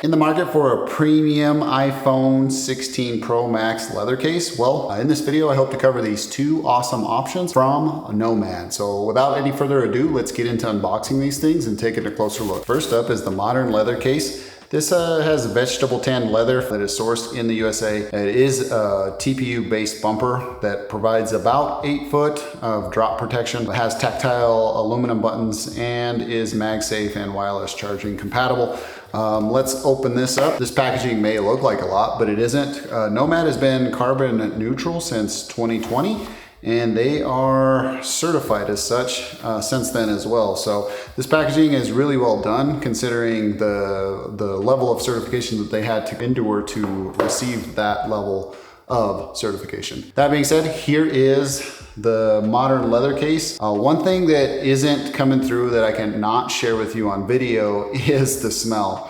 In the market for a premium iPhone 16 Pro Max leather case? Well, in this video, I hope to cover these two awesome options from Nomad. So without any further ado, let's get into unboxing these things and taking a closer look. First up is the modern leather case. This has vegetable tan leather that is sourced in the USA. It is a TPU based bumper that provides about 8 foot of drop protection. It has tactile aluminum buttons and is MagSafe and wireless charging compatible. Let's open this up. This packaging may look like a lot, but it isn't. Nomad has been carbon neutral since 2020. And they are certified as such since then as well. So this packaging is really well done considering the level of certification that they had to endure to receive that level of certification. That being said, here is the modern leather case. One thing that isn't coming through that I cannot share with you on video is the smell.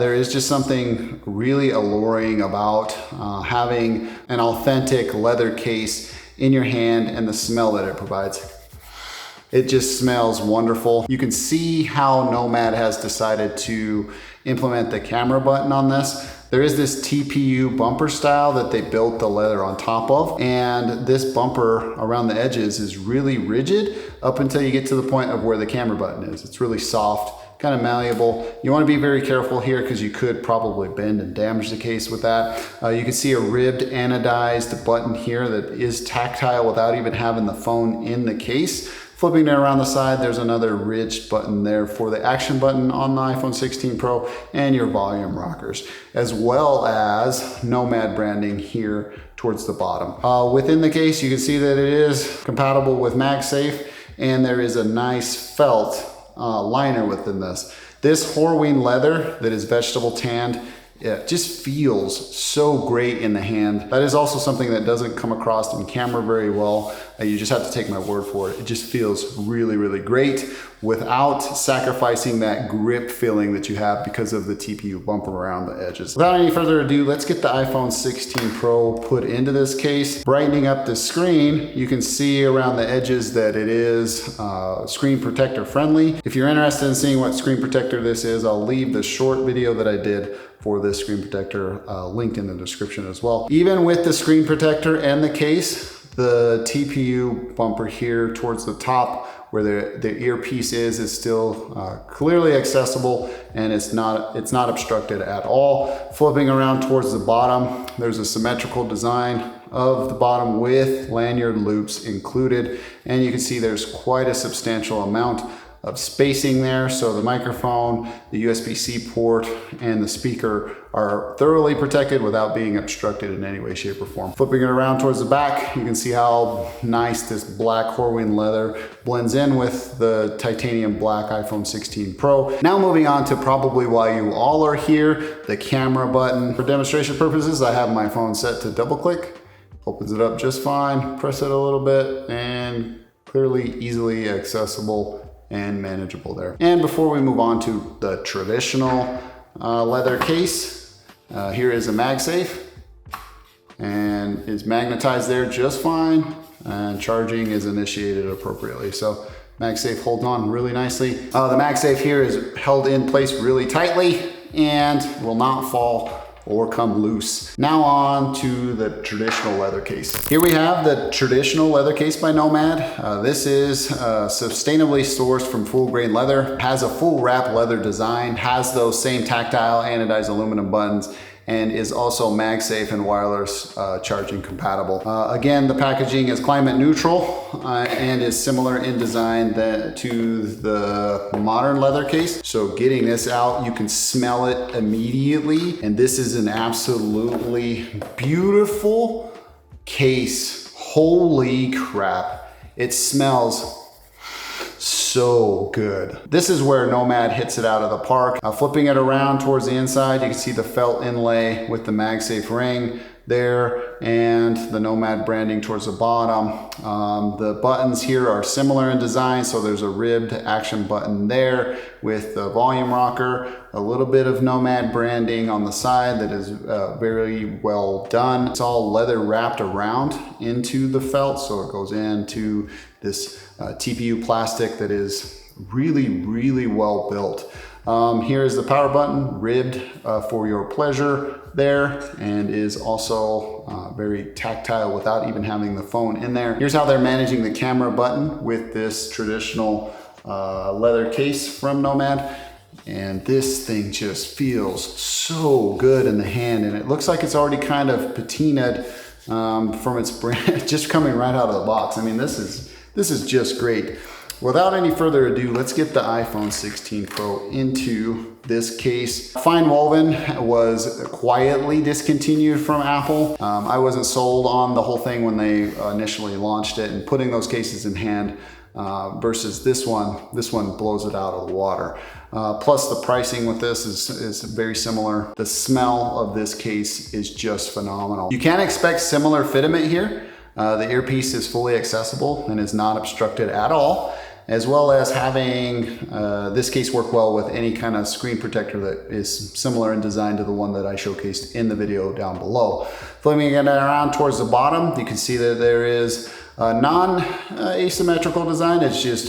There is just something really alluring about having an authentic leather case in your hand and the smell that it provides. It just smells wonderful. You can see how Nomad has decided to implement the camera button on this. There is this TPU bumper style that they built the leather on top of, and this bumper around the edges is really rigid up until you get to the point of where the camera button is. It's really soft, kind of malleable. You want to be very careful here because you could probably bend and damage the case with that. You can see a ribbed anodized button here that is tactile without even having the phone in the case. Flipping it around the side, there's another ridged button there for the action button on the iPhone 16 Pro and your volume rockers, as well as Nomad branding here towards the bottom. Within the case, you can see that it is compatible with MagSafe, and there is a nice felt liner within this. This Horween leather that is vegetable tanned, it just feels so great in the hand. That is also something that doesn't come across in camera very well. You just have to take my word for it. It just feels really, really great without sacrificing that grip feeling that you have because of the TPU bumper around the edges. Without any further ado, let's get the iPhone 16 Pro put into this case. Brightening up the screen, you can see around the edges that it is screen protector friendly. If you're interested in seeing what screen protector this is, I'll leave the short video that I did for this screen protector linked in the description as well. Even with the screen protector and the case, the TPU bumper here towards the top where the earpiece is still clearly accessible, and it's not obstructed at all. Flipping around towards the bottom, there's a symmetrical design of the bottom with lanyard loops included, and you can see there's quite a substantial amount of spacing there. So the microphone, the USB-C port, and the speaker are thoroughly protected without being obstructed in any way, shape, or form. Flipping it around towards the back, you can see how nice this black Horween leather blends in with the titanium black iPhone 16 Pro. Now moving on to probably why you all are here, the camera button. For demonstration purposes, I have my phone set to double click. Opens it up just fine, press it a little bit, and clearly easily accessible and manageable there. And before we move on to the traditional leather case, here is a MagSafe, and it's magnetized there just fine, and charging is initiated appropriately. So MagSafe holds on really nicely. The MagSafe here is held in place really tightly and will not fall or come loose. Now on to the traditional leather case. Here we have the traditional leather case by Nomad. This is sustainably sourced from full grain leather, has a full wrap leather design, has those same tactile anodized aluminum buttons, and is also MagSafe and wireless charging compatible. Again, the packaging is climate neutral and is similar in design to the modern leather case. So getting this out, you can smell it immediately. And this is an absolutely beautiful case. Holy crap. It smells so good. This is where Nomad hits it out of the park. Flipping it around towards the inside, you can see the felt inlay with the MagSafe ring there and the Nomad branding towards the bottom. The buttons here are similar in design, so there's a ribbed action button there with the volume rocker, a little bit of Nomad branding on the side that is very well done. It's all leather wrapped around into the felt, so it goes into this TPU plastic that is really, really well built. Here is the power button, ribbed for your pleasure there, and is also very tactile without even having the phone in there. Here's how they're managing the camera button with this traditional leather case from Nomad. And this thing just feels so good in the hand, and it looks like it's already kind of patinaed from its brand, just coming right out of the box. I mean, this is just great. Without any further ado, let's get the iPhone 16 Pro into this case. Fine woven was quietly discontinued from Apple. I wasn't sold on the whole thing when they initially launched it, and putting those cases in hand versus this one blows it out of the water. Plus the pricing with this is very similar. The smell of this case is just phenomenal. You can expect similar fitment here. The earpiece is fully accessible and is not obstructed at all, as well as having this case work well with any kind of screen protector that is similar in design to the one that I showcased in the video down below. Flipping it around towards the bottom, you can see that there is a non-asymmetrical design. It's just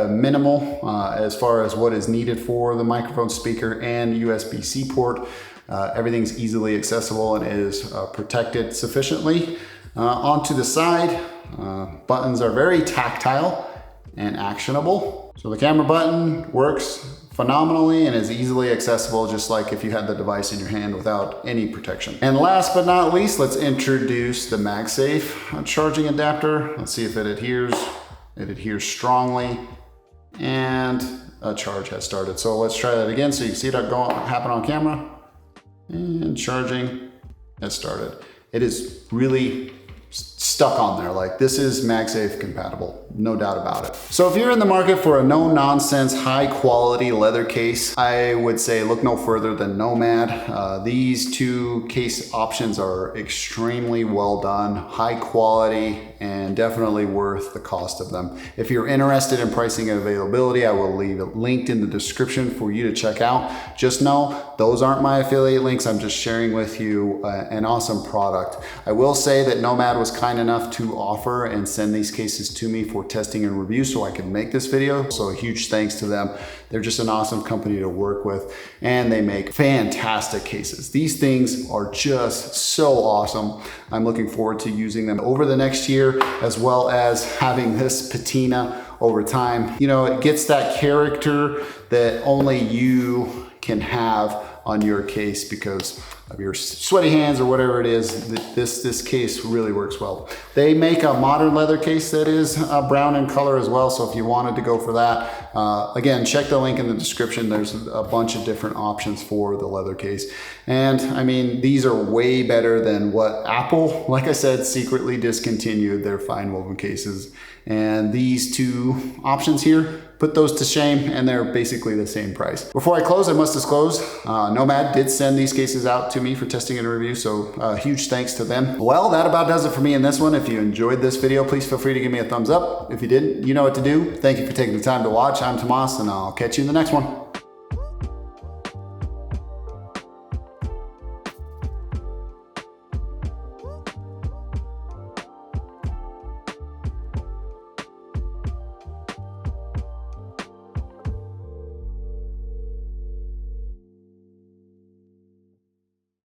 minimal as far as what is needed for the microphone, speaker, and USB-C port. Everything's easily accessible and is protected sufficiently. Onto the side, buttons are very tactile and actionable. So the camera button works phenomenally and is easily accessible, just like if you had the device in your hand without any protection. And last but not least, let's introduce the MagSafe charging adapter. Let's see if it adheres. It adheres strongly, and a charge has started. So let's try that again so you can see that happen on camera. And charging has started. It is really stuck on there. Like, this is MagSafe compatible, no doubt about it. So if you're in the market for a no-nonsense, high-quality leather case, I would say look no further than Nomad. These two case options are extremely well done, high quality, and definitely worth the cost of them. If you're interested in pricing and availability, I will leave it linked in the description for you to check out. Just know those aren't my affiliate links. I'm just sharing with you an awesome product. I will say that Nomad was kind enough to offer and send these cases to me for testing and review so I could make this video. So a huge thanks to them. They're just an awesome company to work with, and they make fantastic cases. These things are just so awesome. I'm looking forward to using them over the next year, as well as having this patina over time. You know, it gets that character that only you can have on your case because of your sweaty hands or whatever it is. This case really works well. They make a modern leather case that is brown in color as well, so if you wanted to go for that, again, check the link in the description. There's a bunch of different options for the leather case. And I mean, these are way better than what Apple, like I said, secretly discontinued their fine woven cases. And these two options here, put those to shame, and they're basically the same price. Before I close, I must disclose, Nomad did send these cases out to me for testing and review, so huge thanks to them. Well, that about does it for me in this one. If you enjoyed this video, please feel free to give me a thumbs up. If you didn't, you know what to do. Thank you for taking the time to watch. I'm Tomas, and I'll catch you in the next one.